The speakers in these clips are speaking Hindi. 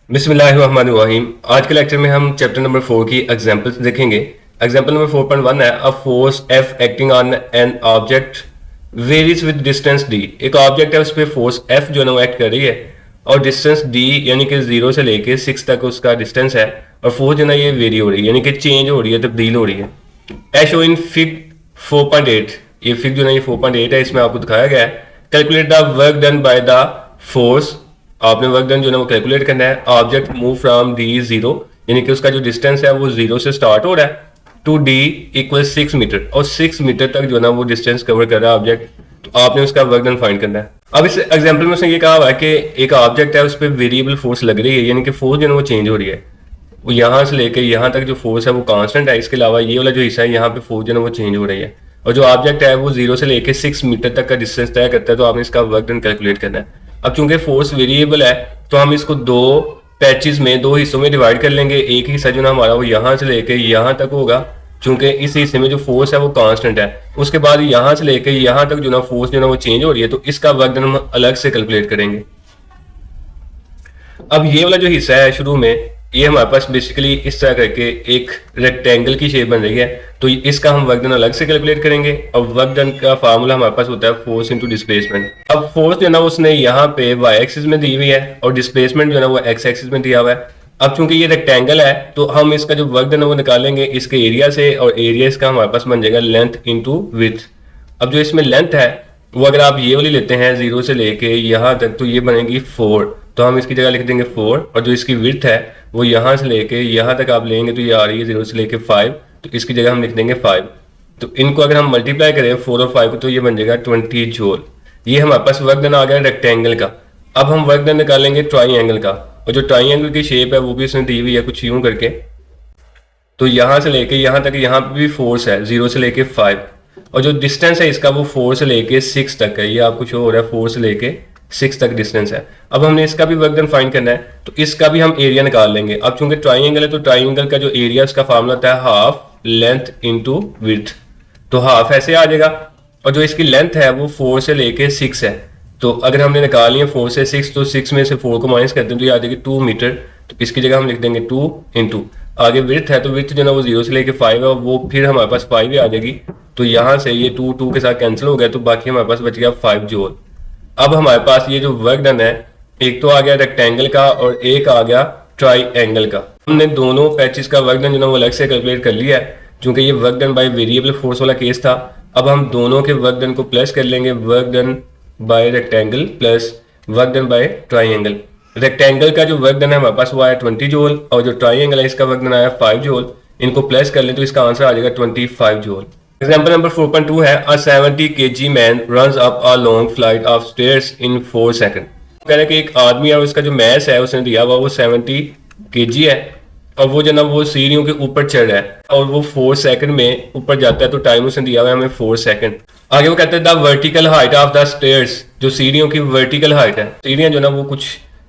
बिस्मिल्लाहिर्रहमानिर्रहीम। आज के लेक्चर में हम चैप्टर नंबर 4 की एग्जांपल्स देखेंगे। एग्जांपल नंबर 4.1 है a force F acting on an object varies with distance d। एक ऑब्जेक्ट है, उस पर फोर्स F जो है ना वो एक्ट कर रही है और डिस्टेंस d यानी कि 0 से लेके 6 तक उसका डिस्टेंस है और फोर्स जो है ना ये वेरी हो रही है यानी कि चेंज हो रही है, तब्दील हो रही है। As show in fig 4.8। ये फिग जो है ना ये 4.8 है, इसमें आपको दिखाया गया है calculate the work done by the force. आपने वर्क डन जो है ना वो कैलकुलेट करना है। Object move from D zero यानी कि उसका जो डिस्टेंस है वो जीरो से स्टार्ट हो रहा है टू डी इक्वल 6 मीटर और 6 मीटर तक जो है ना वो डिस्टेंस कवर कर रहा है ऑब्जेक्ट। तो आपने उसका वर्क डन फाइंड करना है। अब इस एग्जांपल में उसने ये कहा हुआ है कि एक ऑब्जेक्ट है, उस पर वेरिएबल फोर्स लग रही है यानी कि फोर्स जो है वो चेंज हो रही है। वो यहाँ से लेकर यहाँ तक जो फोर्स है वो कांस्टेंट है, इसके अलावा ये वाला जो हिस्सा है यहाँ पे फोर्स जो है वो चेंज हो रही है। और जो ऑब्जेक्ट है वो 0 से लेकर 6 मीटर तक का डिस्टेंस तय करता है, तो आपने इसका वर्क डन कैलकुलेट करना है। अब चूंकि फोर्स वेरिएबल है तो हम इसको दो पैचेस में, दो हिस्सों में डिवाइड कर लेंगे। एक हिस्सा जो ना हमारा वो यहाँ से लेकर यहाँ तक होगा, चूंकि इस हिस्से में जो फोर्स है वो कांस्टेंट है। उसके बाद यहाँ से लेकर यहाँ तक जो ना फोर्स जो ना वो चेंज हो रही है, तो इसका वर्क डन हम अलग से कैलकुलेट करेंगे। अब ये वाला जो हिस्सा है शुरू में, ये हमारे पास बेसिकली इस तरह करके एक रेक्टेंगल की शेप बन रही है, तो इसका हम वर्क डन अलग से कैलकुलेट करेंगे। और वर्क डन का फार्मूला हमारे पास होता है फोर्स इनटू डिस्प्लेसमेंट। अब फोर्स जो है ना उसने यहाँ पे वाई एक्सिस में दी हुई है और डिस्प्लेसमेंट जो है ना वो एक्स एक्सिस में दिया हुआ है। अब चूंकि ये रेक्टेंगल है तो हम इसका जो वर्क डन है वो निकालेंगे इसके एरिया से, और एरिया इसका हमारे पास बन जाएगा लेंथ इंटू विड्थ। अब जो इसमें लेंथ है वो अगर आप ये वाली लेते हैं 0 से लेके यहाँ तक, तो ये बनेगी 4, तो हम इसकी जगह लिख देंगे 4। और जो इसकी विड्थ है वो यहाँ से लेके यहाँ तक आप लेंगे तो ये आ रही है 0 से लेके 5, तो इसकी जगह हम लिख देंगे 5। तो इनको अगर हम मल्टीप्लाई करें 4 और 5 तो ये बन जाएगा 20 जूल। ये हमारे पास वर्क डन आ गया रेक्टेंगल का। अब हम वर्क डन निकालेंगे ट्राइंगल का, और जो ट्राइंगल की शेप है वो भी उसने दी हुई है कुछ यूं करके। तो यहाँ से लेके यहाँ तक, यहाँ पे भी फोर्स है 0 से लेके 5, और जो डिस्टेंस है इसका वो 4 से लेके 6 तक है। ये आपको शो हो रहा है 4 से लेके 6 तक डिस्टेंस है। अब हमने इसका भी वर्क डन फाइंड करना है, तो इसका भी हम एरिया निकाल लेंगे। अब चूंकि ट्राइंगल है तो ट्राइंगल का जो एरिया उसका फार्मूला होता है हाफ लेंथ इंटू विड्थ, तो हाफ ऐसे आ जाएगा। और जो इसकी लेंथ है वो 4 से लेके 6 है, तो अगर हमने निकाली है 4 से 6 तो 6 में से 4 को माइनस करते हैं तो ये आ जाएगी 2 मीटर, तो इसकी जगह हम लिख देंगे 2 इंटू आगे विड्थ है, तो विड्थ जो ना वो 0 से लेके 5 है और वो फिर हमारे पास 5 ही आ जाएगी। तो यहाँ से ये 2 2 के साथ कैंसिल हो गया, तो बाकी हमारे पास बच गया 5 जूल। अब हमारे पास ये जो वर्क डन है एक तो आ गया रेक्टेंगल का और एक आ गया ट्राइंगल का। हमने दोनों पैचेस का वर्क डन जो ना वो अलग से कैलकुलेट कर लिया है, क्योंकि ये work done by variable force वाला केस था। अब हम दोनों के वर्क डन को प्लस कर लेंगे, work done by rectangle plus work done by triangle. Rectangle का जो वर्क डन है हमारे पास वो आया 20 जूल, और जो ट्राइंगल है इसका वर्क डन आया 5 जूल। इनको प्लस कर लें तो इसका आंसर आ जाएगा 25 जूल। एग्जाम्पल नंबर 4.2 है अ 70 kg man runs up a long flight of stairs in 4 second. कह रहे हैं कि एक आदमी है, उसका जो मैस है उसने दिया हुआ वो 70 kg है और वो जो ना वो सीढ़ियों के ऊपर चढ़ रहा है और वो 4 सेकंड में ऊपर जाता है, तो टाइम उसने दिया हुआ है हमें 4 सेकंड। आगे वो कहते हैं the vertical height of the stairs, जो सीढ़ियों की वर्टिकल हाइट है, सीढ़ियां जो ना वो कुछ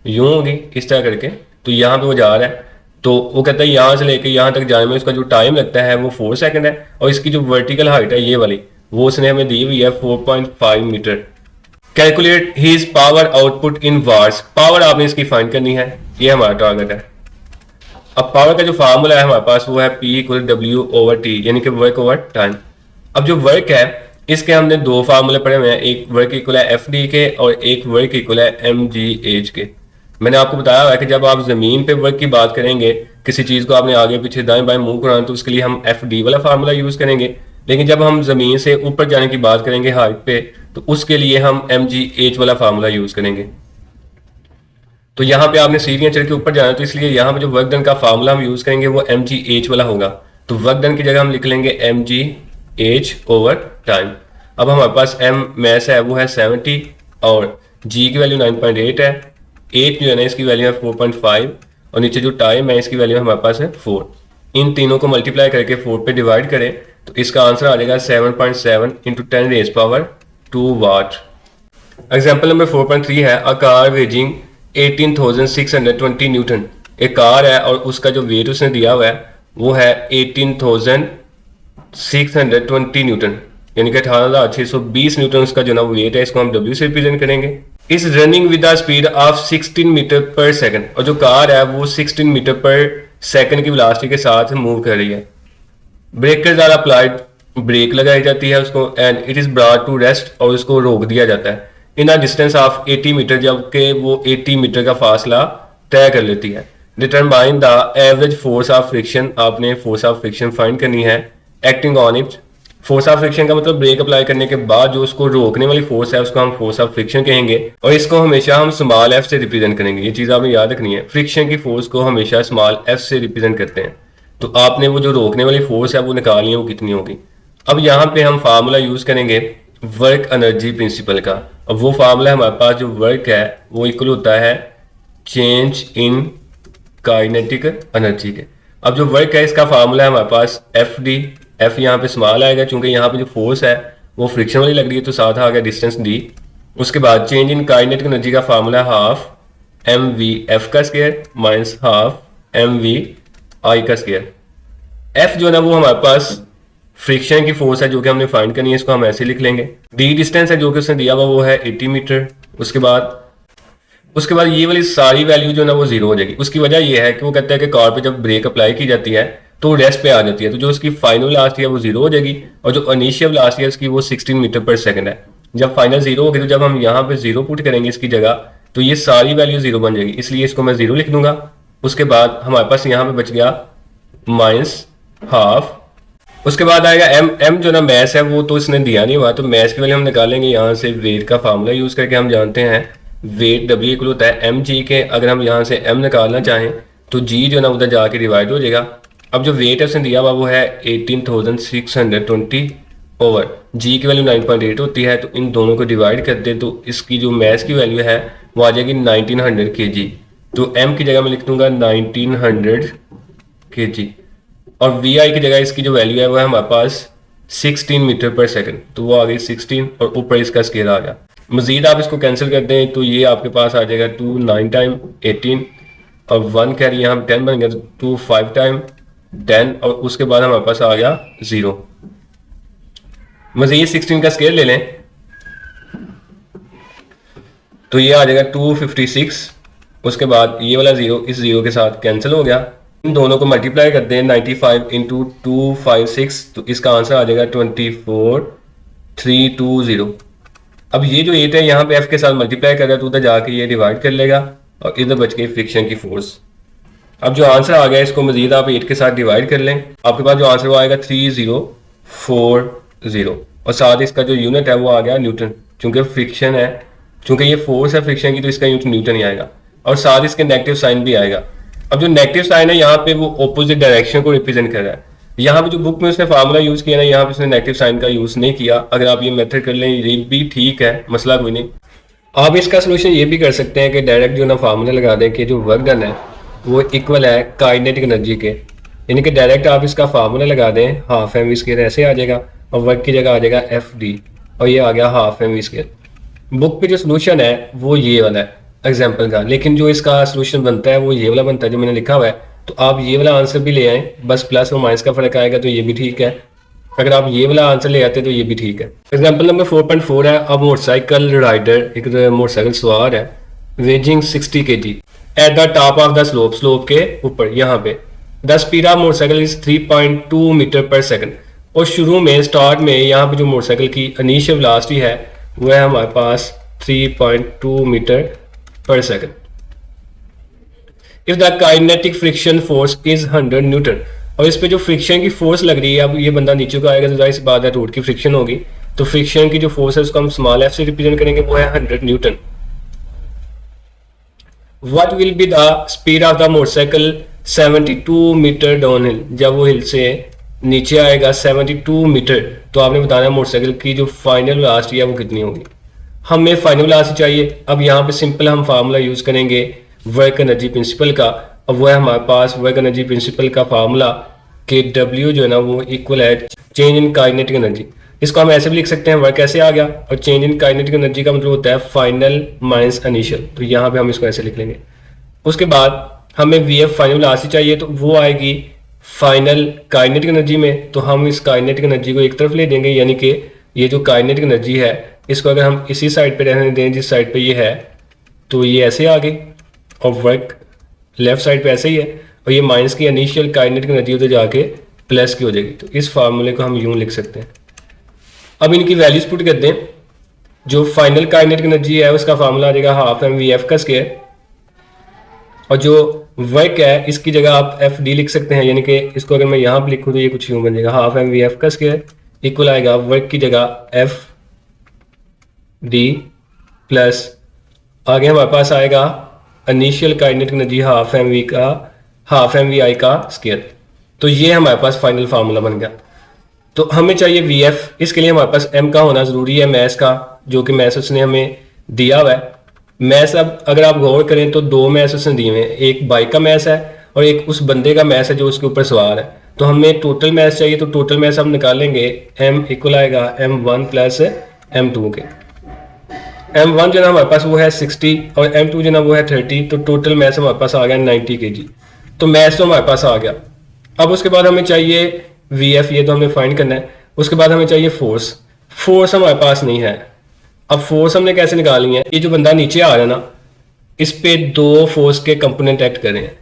यूं होगी इस तरह करके, तो यहाँ पे वो जा रहा है। तो वो कहता है यहाँ से लेके यहाँ तक जाने में उसका जो टाइम लगता है वो 4 सेकंड है, और इसकी जो वर्टिकल हाइट है ये वाली वो उसने हमें दी हुई है 4.5 metre. Calculate his power output in watts. Power आपने इसकी फाइंड करनी है, ये हमारा टारगेट है। अब पावर का जो फार्मूला है हमारे पास वो है P = W ओवर T, यानी कि वर्क ओवर टाइम। अब जो वर्क है इसके हमने दो फार्मूले पढ़े हुए हैं, एक वर्क इक्वल है FD के और एक वर्क इक्वल है mgh के। मैंने आपको बताया हुआ है कि जब आप जमीन पे वर्क की बात करेंगे, किसी चीज को आपने आगे पीछे दाएं बाएं मूव कराना, तो उसके लिए हम FD वाला फार्मूला यूज करेंगे। लेकिन जब हम जमीन से ऊपर जाने की बात करेंगे हाइट पे, तो उसके लिए हम mgh वाला फार्मूला यूज करेंगे। तो यहाँ पे आपने सीढ़ियां चढ़ के ऊपर जाना है, तो इसलिए यहाँ पे जो वर्क डन का फार्मूला हम यूज करेंगे वो mgh वाला होगा। तो वर्क डन की जगह हम लिख लेंगे mgh ओवर टाइम। अब हमारे पास m मैस है वो है 70 और g की वैल्यू 9.8 है, 8 जो है ना इसकी वैल्यू है 4.5 और नीचे जो टाइम है इसकी वैल्यू हमारे पास है 4। इन तीनों को मल्टीप्लाई करके 4 पे डिवाइड करें तो इसका आंसर आ जाएगा 7.7 इंटू 10 रेज पावर 2 वाट। एग्जाम्पल नंबर 4.3 है अ कार वेजिंग 18,620 न्यूटन। एक कार है और उसका जो वेट उसने दिया हुआ है वो है 18,620 न्यूटन, यानी कि 18,620 न्यूटन उसका जो ना वेट है। इसको हम W से रिप्रेजेंट करेंगे। Is running with the speed of 16 metre per second, और जो कार है वो 16 मीटर पर सेकंड की वेलोसिटी के साथ मूव कर रही है। ब्रेकर्स आर अप्लाइड, ब्रेक लगाई जाती है उसको, and it is brought to rest, और उसको रोक दिया जाता है in a distance of 80 metre, जबकि वो 80 मीटर का फासला तय कर लेती है। Determine the average force of friction, आपने फोर्स ऑफ फ्रिक्शन फाइंड करनी है acting on it. Force of friction का मतलब ब्रेक अप्लाई करने के बाद जो उसको रोकने वाली फोर्स है उसको हम फोर्स ऑफ फ्रिक्शन कहेंगे, और इसको हमेशा हम स्मॉल एफ से रिप्रेजेंट करेंगे। ये चीज आपने याद रखनी है, फ्रिक्शन की फोर्स को हमेशा स्मॉल एफ से रिप्रेजेंट करते हैं। तो आपने वो जो रोकने वाली फोर्स है वो निकालनी है, वो कितनी होगी। अब यहाँ पे हम फार्मूला यूज करेंगे वर्क एनर्जी प्रिंसिपल का। अब वो फार्मूला हमारे पास जो वर्क है वो इक्वल होता है चेंज इन काइनेटिक एनर्जी के। अब जो वर्क है इसका फार्मूला है हमारे पास एफ डी, एफ यहाँ पे स्मॉल आएगा चूंकि यहाँ पे जो फोर्स है वो फ्रिक्शन वाली लग रही है, तो साथ आ गया डिस्टेंस डी। उसके बाद चेंज इन काइनेटिक एनर्जी का formula half M V F का square minus half M V I का स्क्वायर। एफ जो है ना वो हमारे पास फ्रिक्शन की फोर्स है जो कि हमने फाइंड करनी है, इसको हम ऐसे लिख लेंगे। डी डिस्टेंस है जो कि उसने दिया हुआ वो है 80 मीटर। उसके बाद ये वाली सारी वैल्यू जो है ना वो जीरो हो जाएगी। उसकी वजह ये है कि वो कहता है कि कार पे जब ब्रेक अप्लाई की जाती है तो रेस्ट पे आ जाती है, तो जो उसकी फाइनल वेलोसिटी है वो जीरो हो जाएगी, और जो इनिशियल वेलोसिटी है उसकी वो 16 मीटर पर सेकंड है। जब फाइनल जीरो होगी तो जब हम यहाँ पे जीरो पुट करेंगे इसकी जगह, तो ये सारी वैल्यू जीरो बन जाएगी, इसलिए इसको मैं जीरो लिख दूंगा। उसके बाद हमारे पास यहाँ पे बच गया माइनस हाफ। उसके बाद आएगा एम, एम जो ना मैस है वो तो इसने दिया नहीं हुआ, तो मैस की वैल्यू हम निकालेंगे यहाँ से वेट का फार्मूला यूज करके। हम जानते हैं वेट डब्ल्यू इक्वल होता है एम जी के। अगर हम यहाँ से एम निकालना चाहें तो जी जो ना उधर जाके डिवाइड हो जाएगा। अब जो वेट है उसने दिया हुआ वो है 18,620 ओवर जी की वैल्यू 9.8 होती है, तो इन दोनों को डिवाइड कर दे तो इसकी जो मैस की वैल्यू है वो आ जाएगी 1900 kg। तो एम की जगह मैं लिख दूंगा 1900 kg, और वी आई की जगह इसकी जो वैल्यू है वो है हमारे पास 16 मीटर पर सेकंड, तो वो आ गई 16, और ऊपर इसका स्केल आ गया। मजीद आप इसको कैंसिल कर दें तो ये आपके पास आ जाएगा 2 9 टाइम 18, और 1 कैरी यहाँ 10 बन गया, तो 2 5 टाइम 10, और उसके बाद हमारे पास आ गया 0। मजीद 16 का स्केल ले लें तो ये आ जाएगा 256। उसके बाद ये वाला 0 इस 0 के साथ कैंसिल हो गया। इन दोनों को मल्टीप्लाई करते हैं 95 इंटू 256, तो इसका आंसर आ जाएगा 24320। अब ये जो 8 है यहाँ पे f के साथ मल्टीप्लाई कर रहा है तो उधर जाके ये डिवाइड कर लेगा, और इधर बच गई फ्रिक्शन की फोर्स। अब जो आंसर आ गया इसको मजीद आप 8 के साथ डिवाइड कर लें, आपके पास जो आंसर वो आएगा 3040, और साथ इसका जो यूनिट है वो आ गया न्यूटन। चूंकि फ्रिक्शन है, चूंकि ये फोर्स है फ्रिक्शन की, तो इसका यूनिट न्यूटन ही आएगा, और साथ इसके नेगेटिव साइन भी आएगा। अब जो नेगेटिव साइन है यहाँ पे वो ऑपोजिट डायरेक्शन को रिप्रेजेंट कर रहा है। यहाँ पे जो बुक में उसने फार्मूला यूज किया ना, यहाँ पे उसने नेगेटिव साइन का यूज नहीं किया। अगर आप ये मेथड कर लें ये भी ठीक है, मसला कोई नहीं। आप इसका सोल्यूशन ये भी कर सकते हैं कि डायरेक्ट जो ना फार्मूला लगा दें कि जो वर्क डन है वो इक्वल है काइनेटिक एनर्जी के, यानी कि डायरेक्ट आप इसका फार्मूला लगा दें हाफ एम वी स्क्वायर, ऐसे आ जाएगा, और वर्क की जगह आ जाएगा एफ डी, और ये आ गया half M V square. Book पे जो सोल्यूशन है वो ये वाला है एग्जाम्पल का, लेकिन जो इसका सोल्यूशन बनता है वो ये वाला बनता है जो मैंने लिखा हुआ है। तो आप ये वाला आंसर भी ले आए, बस प्लस और माइनस का फर्क आएगा, तो ये भी ठीक है। अगर आप ये वाला आंसर ले आते तो ये भी ठीक है। एग्जाम्पल नंबर 4.4 है। अब मोटरसाइकिल राइडर, एक मोटरसाइकिल सवार है, weighing 60 kg at the top of the slope, slope के ऊपर यहाँ पे। The speed of motorcycle is 3.2 metre per second, और शुरू में स्टार्ट में यहाँ पे जो मोटरसाइकिल की इनिशियल वेलोसिटी है वो है हमारे पास 3.2 metre per second. If the kinetic friction force is 100 newton, और इस पे जो फ्रिक्शन की फोर्स लग रही है, अब ये बंदा नीचे को आएगा तो जाहिर सी बात है रोड की फ्रिक्शन होगी, तो फ्रिक्शन की जो फोर्स है उसको हम स्मॉल एफ से रिप्रेजेंट करेंगे, वो है 100 Newton. What will be the speed of the motorcycle 72 meter down hill, जब वो हिल से नीचे आएगा 72 मीटर, तो आपने बताना है मोटरसाइकिल की जो फाइनल वेलोसिटी है वो कितनी होगी। हमें फाइनल वेलोसिटी चाहिए। अब यहाँ पे सिंपल हम फार्मूला यूज करेंगे वर्क एनर्जी प्रिंसिपल का, अब वो है हमारे पास वर्क एनर्जी प्रिंसिपल का फार्मूला कि W जो है ना वो इक्वल है चेंज इन काइनेटिक एनर्जी। इसको हम ऐसे भी लिख सकते हैं, वर्क ऐसे आ गया, और चेंज इन काइनेटिक एनर्जी का मतलब होता है फाइनल माइनस इनिशियल, तो यहाँ पे हम इसको ऐसे लिख लेंगे। उसके बाद हमें VF फाइनल वेलोसिटी चाहिए, तो वो आएगी फाइनल काइनेटिक एनर्जी में, तो हम इस काइनेटिक एनर्जी को एक तरफ ले देंगे, यानी कि ये जो काइनेटिक एनर्जी है इसको अगर हम इसी साइड पे रहने दें जिस साइड पे ये है, तो ये ऐसे आ गई और वर्क लेफ्ट साइड पे ऐसे ही है, और ये माइनस की इनिशियल काइनेटिक एनर्जी उधर जाके प्लस की हो जाएगी। तो इस फार्मूले को हम यूं लिख सकते हैं। अब इनकी वैल्यूज पुट कर दें। जो फाइनल काइनेटिक एनर्जी है उसका फार्मूला आ जाएगा हाफ एम वी एफ का स्क्वायर, और जो वर्क है इसकी जगह आप एफ डी लिख सकते हैं, यानी कि इसको अगर मैं यहाँ पर लिखूँ तो ये कुछ यूं बन जाएगा, हाफ एम वी एफ का स्क्वायर इक्वल आएगा वर्क की जगह एफ डी प्लस आगे हमारे पास आएगा initial kinetic energy half M V I का स्क्वायर। तो ये हमारे पास फाइनल फार्मूला बन गया। तो हमें चाहिए वी एफ, इसके लिए हमारे पास एम का होना ज़रूरी है मैथ्स का, जो कि मैथ्स उसने हमें दिया हुआ है। मैथ्स अब अगर आप गौर करें तो दो मैथ्स उसने दिए हुए हैं, एक बाइक का मैथ्स है और एक उस बंदे का मैथ्स है जो उसके ऊपर सवार है। तो हमें टोटल मैथ्स चाहिए, तो टोटल मैथ्स हम निकालेंगे एम इक्वल आएगा M1 प्लस M2 के। M1 जो ना हमारे पास वो है 60 और M2 जो ना वो है 30, तो टोटल मैथ्स हमारे पास आ गया 90 kg। तो मैथ्स तो हमारे पास आ गया। अब उसके बाद हमें चाहिए वी एफ, ये तो हमें फाइंड करना है। उसके बाद हमें चाहिए फोर्स। फोर्स हमारे पास नहीं है। अब फोर्स हमने कैसे निकालनी है, ये जो बंदा नीचे आ रहा है ना, इस पे दो फोर्स के कंपोनेंट एक्ट कर रहे हैं,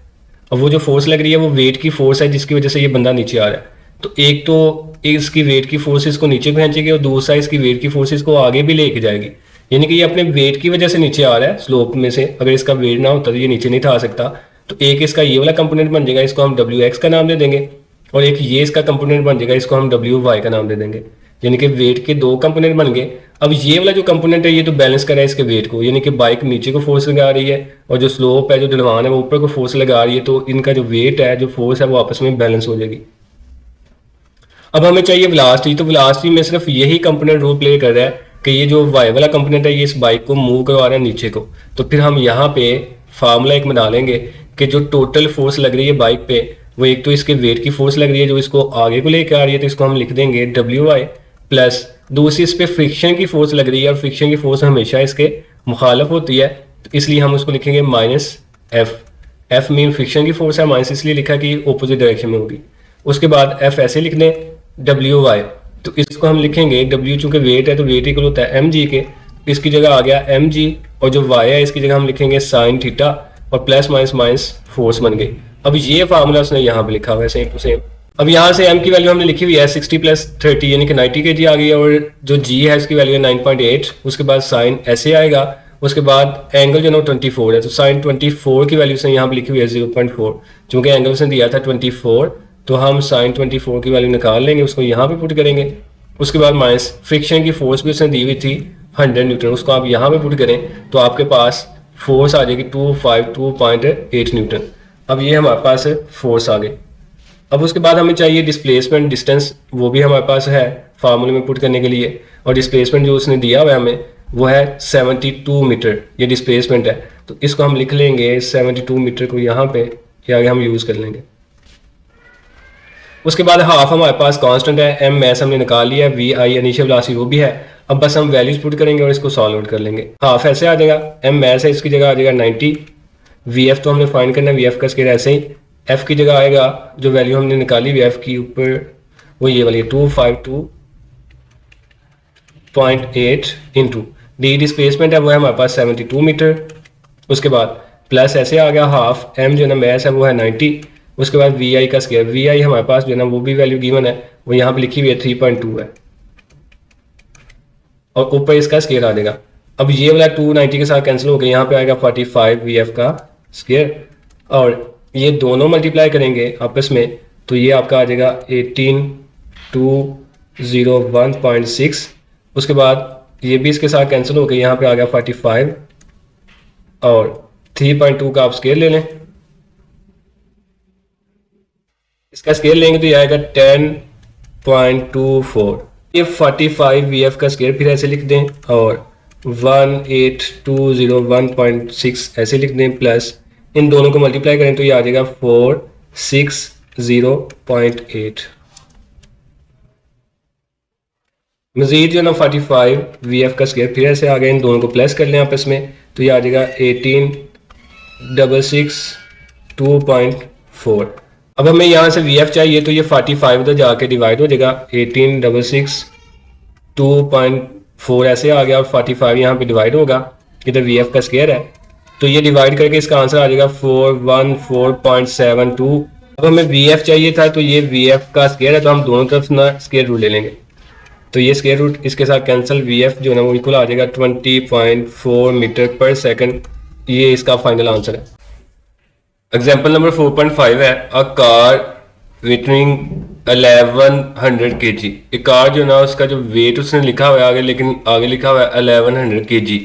और वो जो फोर्स लग रही है वो वेट की फोर्स है जिसकी वजह से ये बंदा नीचे आ रहा है। तो एक तो इसकी वेट की फोर्स इसको नीचे खींचेगी और दूसरा इसकी वेट की फोर्स इसको आगे भी लेके जाएगी, यानी कि ये अपने वेट की वजह से नीचे आ रहा है स्लोप में से। अगर इसका वेट ना होता तो ये नीचे नहीं था आ सकता। तो एक इसका ये वाला कंपोनेंट बन जाएगा, इसको हम डब्ल्यू एक्स का नाम दे देंगे, और एक ये इसका कंपोनेंट बन जाएगा, इसको हम डब्ल्यू वाई का नाम दे देंगे। यानी कि वेट के दो कंपोनेंट बन गए। अब ये वाला जो कंपोनेंट है ये तो बैलेंस कर रहा है इसके वेट को, यानी कि बाइक नीचे को फोर्स लगा रही है और जो स्लोप है, जो ढलवान है, वो ऊपर को फोर्स लगा रही है। तो इनका जो वेट है, जो फोर्स है, वो आपस में बैलेंस हो जाएगी। अब हमें चाहिए वेलोसिटी। तो वेलोसिटी में सिर्फ यही कंपोनेंट रोल प्ले कर रहा है कि ये जो वाई वाला कंपोनेंट है ये इस बाइक को मूव करवा रहा है नीचे को। तो फिर हम यहाँ पे फार्मूला एक बना लेंगे कि जो टोटल फोर्स लग रही है बाइक पे, वो एक तो इसके वेट की फोर्स लग रही है जो इसको आगे को लेकर आ रही है, तो इसको हम लिख देंगे डब्ल्यू आई, प्लस दूसरी इस पे फ्रिक्शन की फोर्स लग रही है, और फ्रिक्शन की फोर्स हमेशा इसके मुखालफ होती है, तो इसलिए हम उसको लिखेंगे minus F. F mean friction की फोर्स है, माइनस इसलिए लिखा कि ऑपोजिट डायरेक्शन में होगी। उसके बाद एफ ऐसे लिख दें डब्ल्यू वाई, तो इसको हम लिखेंगे डब्ल्यू चूंकि वेट है तो वेट इक्वल होता है एम जी के, इसकी जगह आ गया एम जी, और जो वाई है इसकी जगह हम लिखेंगे साइन थीटा, और प्लस माइनस माइनस फोर्स बन गई। अब ये फार्मूला उसने यहाँ पे लिखा हुआ है सेम टू सेम। अब यहाँ से m की वैल्यू हमने लिखी हुई है 60 प्लस 30 यानी कि 90 kg आ गई है, और जो g है इसकी वैल्यू है 9.8। उसके बाद साइन ऐसे आएगा, उसके बाद एंगल जो ना 24 है, तो साइन 24 की वैल्यू से यहाँ पे लिखी हुई है 0.4, चूंकि एंगल उसने दिया था 24, तो हम साइन 24 की वैल्यू निकाल लेंगे, उसको यहाँ पे पुट करेंगे। उसके बाद माइनस फ्रिक्शन की फोर्स भी उसने दी हुई थी 100 न्यूटन, उसको आप यहाँ पे पुट करें तो आपके पास फोर्स आ जाएगी 252.8 न्यूटन। अब ये हमारे पास फोर्स आ गई। अब उसके बाद हमें चाहिए डिस्प्लेसमेंट डिस्टेंस, वो भी हमारे पास है फार्मूले में पुट करने के लिए, और डिस्प्लेसमेंट जो उसने दिया हुआ है हमें वो है 72 मीटर, ये डिस्प्लेसमेंट है। तो इसको हम लिख लेंगे 72 मीटर को यहाँ पे, ये आगे हम यूज़ कर लेंगे। उसके बाद हाफ हमारे पास कांस्टेंट है, एम मैस हमने निकाल लिया, वी आई इनिशियल वेलोसिटी वो भी है। अब बस हम वैल्यूज पुट करेंगे और इसको सॉल्व आउट कर लेंगे। हाफ ऐसे आ जाएगा, एम मैस है इसकी जगह आ जाएगा 90, वी एफ तो हमने फाइंड करना है, वी एफ का स्केयर ऐसे ही, एफ की जगह आएगा जो वैल्यू हमने निकाली वी एफ की ऊपर वो ये वाली 252.8 इंटू डी डिस्प्लेसमेंट है वो है हमारे पास 72 मीटर। उसके बाद प्लस ऐसे आ गया हाफ, एम जो है ना मैस है वो है 90, उसके बाद वी आई का स्केयर, वी आई हमारे पास जो है ना वो भी वैल्यू गिवन है, वो यहाँ पे लिखी हुई है 3.2 है, और ऊपर इसका स्केयर आ जाएगा। अब ये वाला 290 के साथ कैंसिल हो गया, यहाँ पे आएगा 45 वी एफ का स्केयर, और ये दोनों मल्टीप्लाई करेंगे आपस में तो ये आपका आ जाएगा 18201.6। उसके बाद ये भी इसके साथ कैंसिल हो गया, यहाँ पे आ गया 45, और 3.2 का आप स्केयर ले लें, इसका स्केयर लेंगे तो ये आएगा 10.24। ये 45 वी एफ का स्केयर फिर ऐसे लिख दें, और 18201.6 ऐसे लिख दें, प्लस इन दोनों को मल्टीप्लाई करें तो ये आ जाएगा 460.8। मजीद जो ना 45 वी एफ का स्केयर फिर ऐसे आ गया, इन दोनों को प्लस कर लें आपस में तो ये आ जाएगा 18662.4। अब हमें यहाँ से वी एफ चाहिए तो ये 45 उधर जाके डिवाइड हो जाएगा, 18662.4 4 ऐसे आ गया और 45 यहाँ पे डिवाइड होगा, इधर वी एफ का स्केयर है, तो ये डिवाइड करके इसका आंसर आ जाएगा 414.72। अब हमें वी एफ चाहिए था, तो ये वी एफ का स्केयर है, तो हम दोनों तरफ ना स्केयर रूट ले लेंगे, तो ये स्केयर रूट इसके साथ कैंसिल, वी एफ जो है ना वो इक्वल आ जाएगा 20.4 मीटर पर सेकंड। ये इसका फाइनल आंसर है। एग्जाम्पल नंबर 4.5 है, अ कार वेटिंग 1100 kg। एक कार जो ना उसका जो वेट उसने लिखा हुआ है आगे, लेकिन आगे लिखा हुआ है 1100 kg।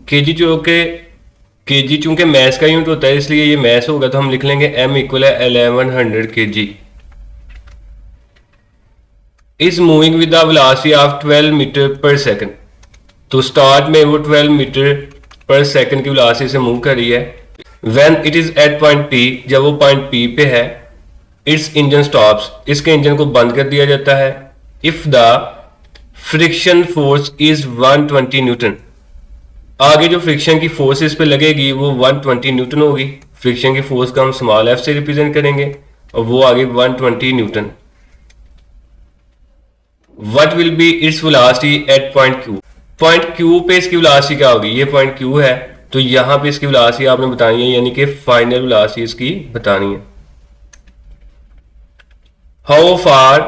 kg जो कि kg चूंकि मैस का यूनिट होता है इसलिए ये मैस होगा, तो हम लिख लेंगे m इक्वल है 1100 kg। Is moving with the velocity of 12 metre per second. तो स्टार्ट में वो 12 मीटर पर सेकंड की वेलोसिटी से मूव कर रही है। When it is at point P, जब वो पॉइंट P पे है, इट्स इंजन स्टॉप्स, इसके इंजन को बंद कर दिया जाता है। If the friction force is 120 newton, आगे जो फ्रिक्शन की फोर्स इस पे लगेगी वो 120 न्यूटन होगी। फ्रिक्शन की फोर्स का हम स्मॉल f से रिप्रेजेंट करेंगे और वो आगे 120 Newton. What will be its velocity at point Q, point Q पे इसकी वेलोसिटी क्या होगी, ये पॉइंट Q है, तो यहां पे इसकी वेलोसिटी आपने बतानी है, यानी कि फाइनल वेलोसिटी इसकी बतानी है। हाउ फार,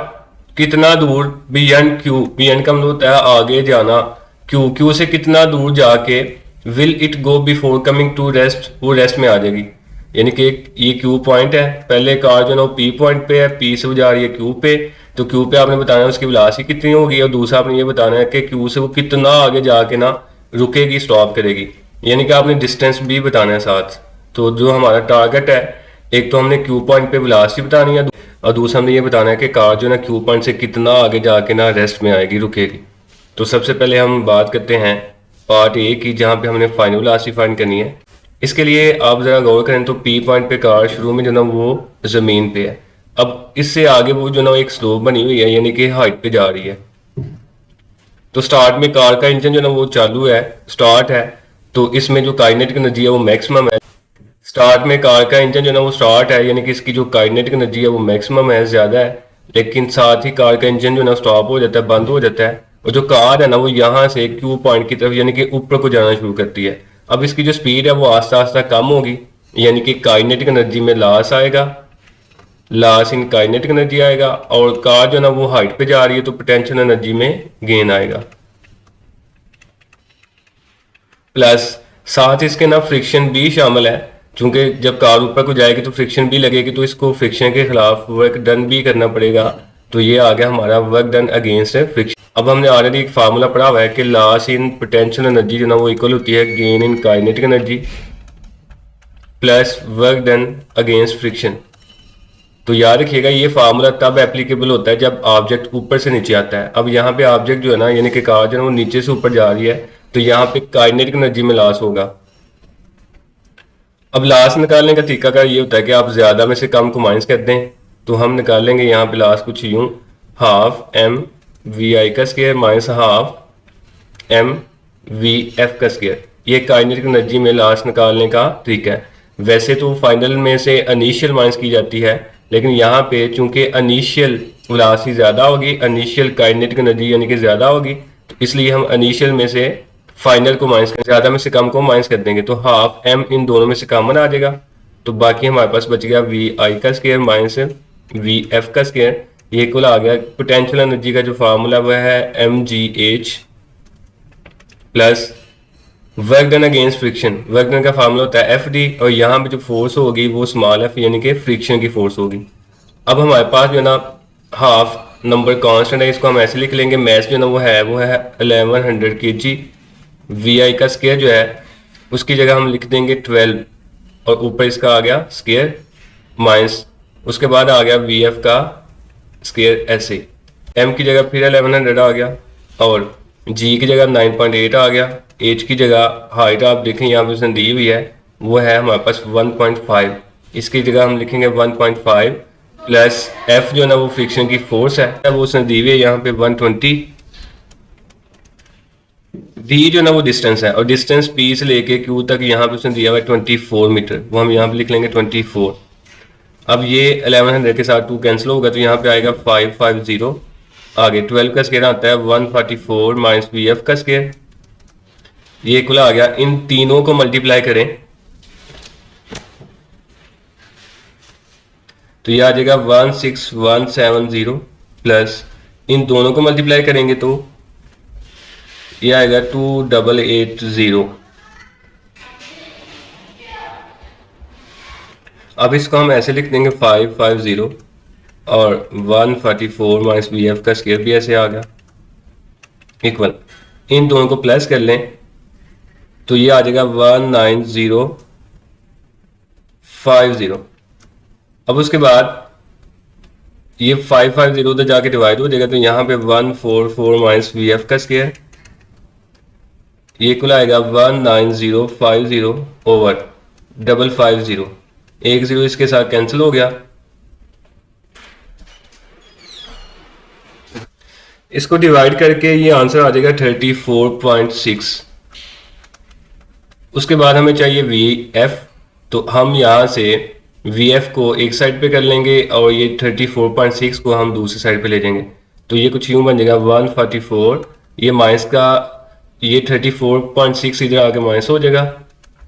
कितना दूर, बियॉन्ड Q, बियॉन्ड का मतलब होता है आगे जाना, Q से कितना दूर जाके, will it go before coming to rest, वो रेस्ट में आ जाएगी। यानी कि ये Q पॉइंट है, पहले कार जो ना P पॉइंट पे है, P से वो जा रही है Q पे, तो Q पे आपने बताना है उसकी वेलोसिटी कितनी होगी, और दूसरा आपने ये बताना है कि Q से वो कितना आगे जाके ना रुकेगी, स्टॉप करेगी, यानी कि आपने डिस्टेंस भी बताना है साथ। तो जो हमारा टारगेट है, एक तो हमने Q पॉइंट पे वेलोसिटी बतानी है और दूसरा हमने ये बताना है कि कार जो ना Q पॉइंट से कितना आगे जाके ना रेस्ट में आएगी, रुकेगी। तो सबसे पहले हम बात करते हैं पार्ट ए की, जहाँ पे हमने फाइनल वेलोसिटी फाइंड करनी है। इसके लिए आप जरा गौर करें तो P पॉइंट पे कार शुरू में जो ना वो जमीन पे है, अब इससे आगे वो जो ना एक स्लोप बनी हुई है, यानी कि हाइट पे जा रही है। तो स्टार्ट में कार का इंजन जो ना वो चालू है, स्टार्ट है, तो इसमें जो काइनेटिक एनर्जी है वो मैक्सिमम है। स्टार्ट में कार का इंजन जो ना वो स्टार्ट है, यानी कि इसकी जो काइनेटिक एनर्जी है वो मैक्सिमम है, ज्यादा है, लेकिन साथ ही कार का इंजन जो ना स्टॉप हो जाता है, बंद हो जाता है, और जो कार है ना वो यहाँ से Q पॉइंट की तरफ यानी कि ऊपर को जाना शुरू करती है। अब इसकी जो स्पीड है वो आस्ता आस्ता कम होगी, यानी कि काइनेटिक एनर्जी में लॉस आएगा, लॉस इन काइनेटिक एनर्जी आएगा, और कार जो ना वो हाइट पे जा रही है तो पोटेंशियल एनर्जी में गेन आएगा। प्लस साथ इसके ना फ्रिक्शन भी शामिल है, क्योंकि जब कार ऊपर को जाएगी तो फ्रिक्शन भी लगेगी, तो इसको फ्रिक्शन के खिलाफ वर्क डन भी करना पड़ेगा। तो ये आ गया हमारा वर्क डन अगेंस्ट फ्रिक्शन। अब हमने ऑलरेडी एक फार्मूला पढ़ा हुआ है कि लॉस इन पोटेंशियल एनर्जी जो ना वो इक्वल होती है gain in kinetic energy plus work done against friction. तो याद रखिएगा ये फार्मूला तब एप्लीकेबल होता है जब ऑब्जेक्ट ऊपर से नीचे आता है। अब यहाँ पे ऑब्जेक्ट जो है ना, यानी कि कार जो है वो नीचे से ऊपर जा रही है, तो यहाँ पे काइनेटिक एनर्जी में लॉस होगा। अब लॉस निकालने का तरीका का ये होता है कि आप ज्यादा में से कम को माइनस कर दें, तो हम निकालेंगे यहाँ पे लॉस कुछ यूं, हाफ एम वी आई का square minus half M V F का स्क्वायर। ये काइनेटिक एनर्जी में लॉस निकालने का तरीका है। वैसे तो फाइनल में से इनिशियल माइनस की जाती है, लेकिन यहाँ पे चूंकि इनिशियल वेलोसिटी ज्यादा होगी, इनिशियल काइनेटिक एनर्जी यानी कि ज्यादा होगी, तो इसलिए हम इनिशियल में से फाइनल को माइनस कर, ज्यादा में से कम को माइनस कर देंगे, तो हाफ एम इन दोनों में से कॉमन आ जाएगा, तो बाकी हमारे पास बच गया वी आई का स्क्वायर माइनस वी एफ का स्क्वायर। ये कुल आ गया पोटेंशियल एनर्जी का जो फार्मूला वह है M G H plus work done against friction. Work done का फार्मूला होता है एफ डी, और यहाँ पे जो फोर्स होगी वो स्मॉल एफ यानी कि फ्रिक्शन की फोर्स होगी। अब हमारे पास जो है ना हाफ नंबर कांस्टेंट है, इसको हम ऐसे लिख लेंगे, मैथ जो है ना वो है 1100 kg। वी आई का स्क्वायर जो है उसकी जगह हम लिख देंगे 12, और ऊपर इसका आ गया स्क्वायर माइनस, उसके बाद आ गया वी एफ का स्क्वायर ऐसे, एम की जगह फिर 1100 आ गया, और जी की जगह 9.8 आ गया, एच की जगह हाइट आप देखें यहाँ पे उसने दी हुई है वो है हमारे पास 1.5, इसकी जगह हम लिखेंगे 1.5 प्लस एफ जो है ना वो फ्रिक्शन की फोर्स है वो उसने दी हुई है यहाँ पे 120, डी जो ना वो डिस्टेंस है, और डिस्टेंस पी से लेके क्यू तक यहाँ पे उसने दिया हुआ है 24 मीटर, वो हम यहाँ पे लिख लेंगे 24। अब ये 1100 के साथ 2 कैंसिल होगा, तो यहाँ पे आएगा 550 आगे 12 का स्केयर आता है 144 माइनस वी एफ का स्केयर, ये इक्वल आ गया। इन तीनों को मल्टीप्लाई करें तो ये आ जाएगा 16170 प्लस इन दोनों को मल्टीप्लाई करेंगे तो ये आएगा 2880। अब इसको हम ऐसे लिख देंगे 550 और 144 माइनस वी एफ का स्केयर भी ऐसे आ गया इक्वल। इन दोनों को प्लस कर लें तो ये आ जाएगा 19050। अब उसके बाद ये 550 उधर जाके डिवाइड हो जाएगा तो यहाँ पे 144 माइनस वी एफ का स्केयर, ये इक्वल आएगा 19050 ओवर 550। एक जीरो इसके साथ कैंसिल हो गया। इसको डिवाइड करके ये आंसर आ जाएगा 34.6। उसके बाद हमें चाहिए वी एफ, तो हम यहाँ से वी एफ को एक साइड पे कर लेंगे और ये 34.6 को हम दूसरी साइड पे ले जाएंगे। तो ये कुछ यूं बन जाएगा 144, ये माइनस का ये 34.6 इधर आके माइनस हो जाएगा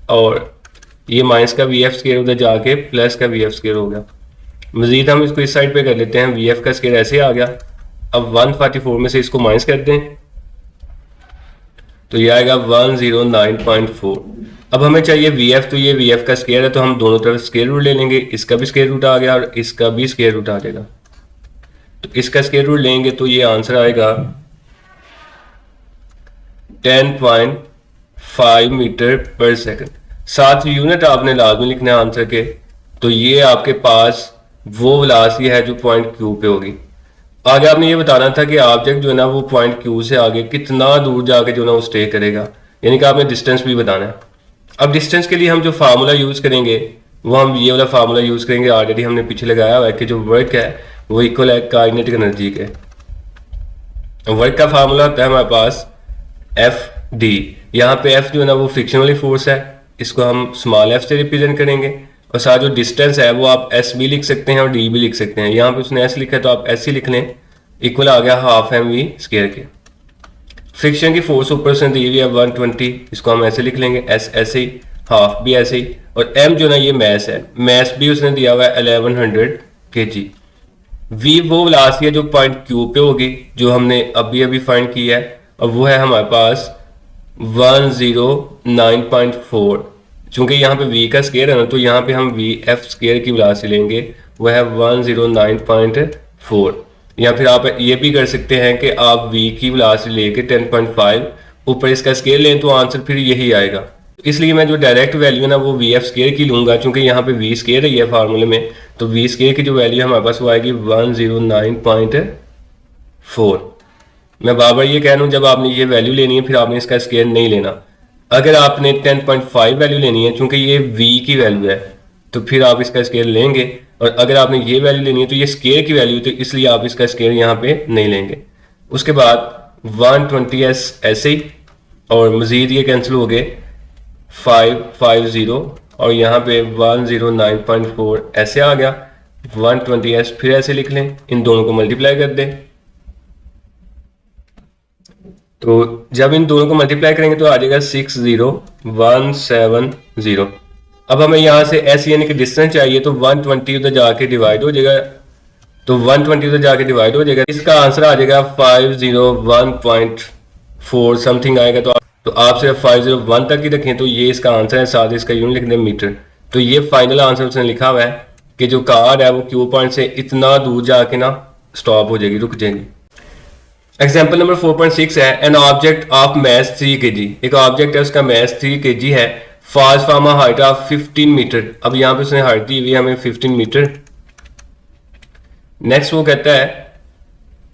और ये माइनस का वी एफ स्केयर उधर जाके प्लस का वी एफ स्केयर हो गया। मजीद हम इसको इस साइड पे कर लेते हैं, वी एफ का स्केयर ऐसे आ गया। अब 144 में से इसको माइनस कर दें तो ये आएगा 109.4। अब हमें चाहिए वी एफ, तो ये वी एफ का स्केयर है तो हम दोनों तरफ स्केयर रूट ले लेंगे। इसका भी स्केयर रूट आ गया और इसका भी स्केयर रूट आ जाएगा। तो इसका स्केयर रूट लेंगे तो ये आंसर आएगा 10.5 मीटर पर सेकंड। 7 यूनिट आपने लाजमी लिखना है आंसर के। तो ये आपके पास वो वेलोसिटी है जो पॉइंट क्यू पे होगी। आगे आपने ये बताना था कि ऑब्जेक्ट जो है ना वो पॉइंट क्यू से आगे कितना दूर जाके जो है ना वो स्टे करेगा, यानी कि आपने डिस्टेंस भी बताना है। अब डिस्टेंस के लिए हम जो फार्मूला यूज करेंगे वो हम ये वाला फार्मूला यूज करेंगे, ऑलरेडी हमने पीछे लगाया हुआ है कि जो वर्क है वो इक्वल है काइनेटिक एनर्जी के। वर्क का फार्मूला होता है हमारे पास एफ डी। यहाँ पे एफ जो है ना वो फ्रिक्शन वाली फोर्स है, इसको हम स्मॉल एफ से रिप्रेजेंट करेंगे और साथ जो डिस्टेंस है वो आप एस भी लिख सकते हैं और डी भी लिख सकते हैं। यहाँ पे उसने एस लिखा है तो आप एस ही लिख लें, इक्वल आ गया हाफ एम वी स्केयर के। फ्रिक्शन की फोर्स ऊपर से दी हुई है 120, इसको हम ऐसे लिख लेंगे एस ऐसे ही, हाफ भी ऐसे ही, और एम जो ना ये मैस है, मैस भी उसने दिया हुआ है 1100 kg। वी वो वेलोसिटी है जो पॉइंट क्यू पे होगी जो हमने अभी अभी फाइंड की है और वो है हमारे पास 109.4। चूंकि यहाँ पे v का स्केयर है ना तो यहाँ पे हम वी एफ स्केयर की वेलोसिटी लेंगे, वो है 109.4। या फिर आप ये भी कर सकते हैं कि आप v की वेलोसिटी लेके 10.5 ऊपर इसका स्केयर लें तो आंसर फिर यही आएगा। इसलिए मैं जो डायरेक्ट वैल्यू है ना वो वी एफ स्केयर की लूंगा, चूंकि यहाँ पे v स्केयर है फार्मूले में, तो v स्केयर की जो वैल्यू हमारे पास वो आएगी 109.4। मैं बार बार ये कह रहा हूँ जब आपने ये वैल्यू लेनी है फिर आपने इसका स्केयर नहीं लेना। अगर आपने 10.5 वैल्यू लेनी है चूंकि ये v की वैल्यू है तो फिर आप इसका स्केयर लेंगे, और अगर आपने ये वैल्यू लेनी है तो ये स्केयर की वैल्यू तो इसलिए आप इसका स्केयर यहाँ पे नहीं लेंगे। उसके बाद 120s ऐसे ही और मजीद ये कैंसिल हो गए 550 और यहाँ पे 109.4 ऐसे आ गया। 120s फिर ऐसे लिख लें, इन दोनों को मल्टीप्लाई कर दें। तो जब इन दोनों को मल्टीप्लाई करेंगे तो आ जाएगा 60170। अब हमें यहाँ से ऐसे यानी कि डिस्टेंस चाहिए तो 120 उधर जाके डिवाइड हो जाएगा, तो 120 उधर जाके डिवाइड हो जाएगा, इसका आंसर आ जाएगा 501.4 समथिंग आएगा। तो आप सिर्फ 501 तक ही रखें तो ये इसका आंसर है, साथ इसका यूनिट लिख दें मीटर। तो ये फाइनल आंसर उसने लिखा हुआ है कि जो कार है वो क्यू पॉइंट से इतना दूर जाके ना स्टॉप हो जाएगी, रुक जाएगी। एग्जाम्पल नंबर 4.6 है, an object of mass 3 kg। एक ऑब्जेक्ट है उसका मैस 3 kg है, falls from a height of 15 metre. अब यहाँ पे उसने हाइट दी हुई है हमें 15 मीटर। नेक्स्ट वो कहता है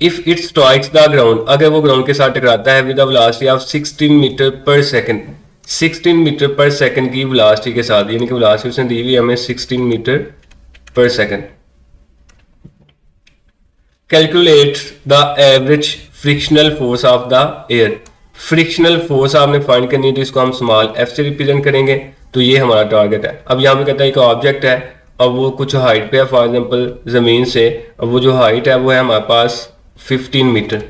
if it strikes the ground, अगर वो ग्राउंड के साथ टकराता है with a velocity of 16 metre per second. 16 metre per second की वेलोसिटी के साथ, यानी कि वेलोसिटी उसने दी हुई है हमें 16 metre per second. Calculate the average frictional force of the air. Frictional force आपने फाइंड करनी है तो इसको हम स्मॉल एफ से रिप्रेजेंट करेंगे। तो ये हमारा टारगेट है। अब यहाँ पे कहता है एक ऑब्जेक्ट है और वो कुछ हाइट पे है, फॉर एग्जांपल जमीन से, और वो जो हाइट है वो है हमारे पास 15 मीटर।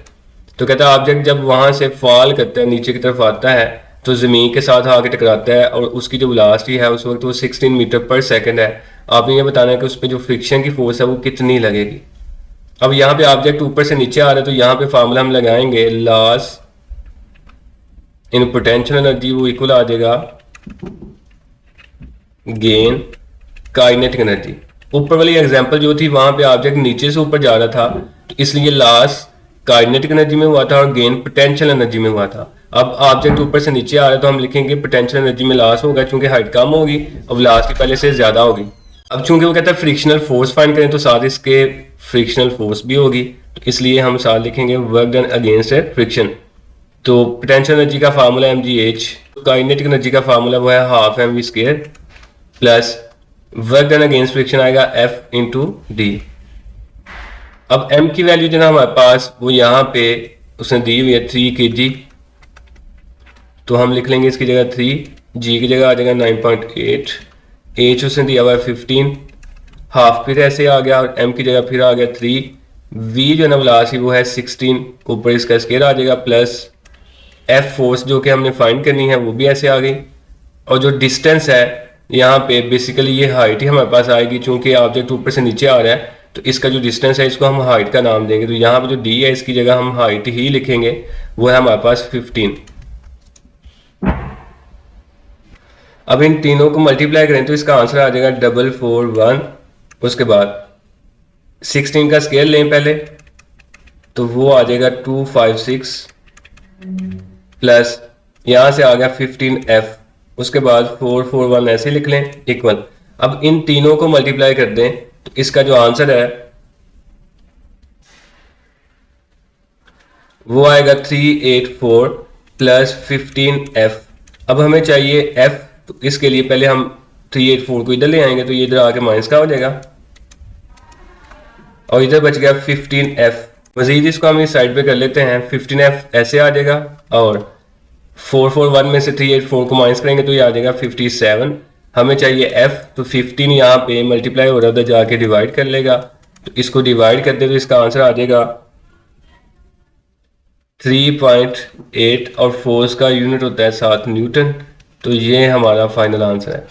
तो कहता है ऑब्जेक्ट जब वहां से फॉल करता है, नीचे की तरफ आता है, तो ज़मीन के साथ आके टकराता है और उसकी जो वेलोसिटी है उस वक्त वो 16 मीटर पर सेकंड है। आपने ये बताना है कि उस पर जो फ्रिक्शन की फोर्स है वो कितनी लगेगी। अब यहाँ पे ऑब्जेक्ट ऊपर से नीचे आ रहा है, तो यहाँ पे फार्मूला हम लगाएंगे लॉस इन पोटेंशियल एनर्जी, वो इक्वल आ जाएगा गेन काइनेटिक एनर्जी। ऊपर वाली एग्जांपल जो थी वहां पे ऑब्जेक्ट नीचे से ऊपर जा रहा था, तो इसलिए लॉस काइनेटिक एनर्जी में हुआ था और गेन पोटेंशियल एनर्जी में हुआ था। अब ऑब्जेक्ट ऊपर से नीचे आ रहा है तो हम लिखेंगे पोटेंशियल एनर्जी में लॉस होगा, क्योंकि हाइट कम होगी और वेलोसिटी पहले से ज्यादा होगी। अब चूंकि वो कहता है फ्रिक्शनल फोर्स फाइंड करें, तो साथ इसके फ्रिक्शनल फोर्स भी होगी, तो इसलिए हम साथ लिखेंगे वर्क डन अगेंस्ट फ्रिक्शन। तो पोटेंशियल एनर्जी का फार्मूला mgh, काइनेटिक एनर्जी का फार्मूला वो है half mv square plus work done against friction आएगा F इंटू डी। अब m की वैल्यू जो ना हमारे पास वो यहाँ पे उसने दी हुई है 3 kg, तो हम लिख लेंगे इसकी जगह 3, g की जगह आ जाएगा 9.8, h उसने दिया हुआ है 15, हाफ फिर ऐसे आ गया और m की जगह फिर आ गया 3, v जो है ना वेलोसिटी वो है 16, ऊपर इसका स्केयर आ जाएगा प्लस f फोर्स जो कि हमने फाइंड करनी है वो भी ऐसे आ गई। और जो डिस्टेंस है यहाँ पे बेसिकली ये हाइट ही हमारे पास आएगी, चूंकि ऑब्जेक्ट ऊपर से नीचे आ रहा है तो इसका जो डिस्टेंस है इसको हम हाइट का नाम देंगे। तो यहाँ पे जो d है इसकी जगह हम हाइट ही लिखेंगे, वो है हमारे पास 15। अब इन तीनों को मल्टीप्लाई करें तो इसका आंसर आ जाएगा 441। उसके बाद 16 का स्केयर लें पहले, तो वो आ जाएगा 256 प्लस यहाँ से आ गया 15f, उसके बाद 441 ऐसे लिख लें इक्वल। अब इन तीनों को मल्टीप्लाई कर दें तो इसका जो आंसर है वो आएगा 384 प्लस 15f। अब हमें चाहिए f, तो इसके लिए पहले हम 384 को इधर ले आएंगे, तो ये इधर आके माइनस का हो जाएगा और इधर बच गया 15f। मजीद इसको हम इस साइड पे कर लेते हैं, 15f ऐसे आ जाएगा और 441 में से 384 को माइनस करेंगे तो ये आ जाएगा 57। हमें चाहिए f, तो 15 यहाँ पे मल्टीप्लाई हो रहा था जाके डिवाइड कर लेगा, तो इसको डिवाइड कर दे तो इसका आंसर आ जाएगा 3.8 और फोर्स का यूनिट होता है 7 न्यूटन। तो ये हमारा फाइनल आंसर है।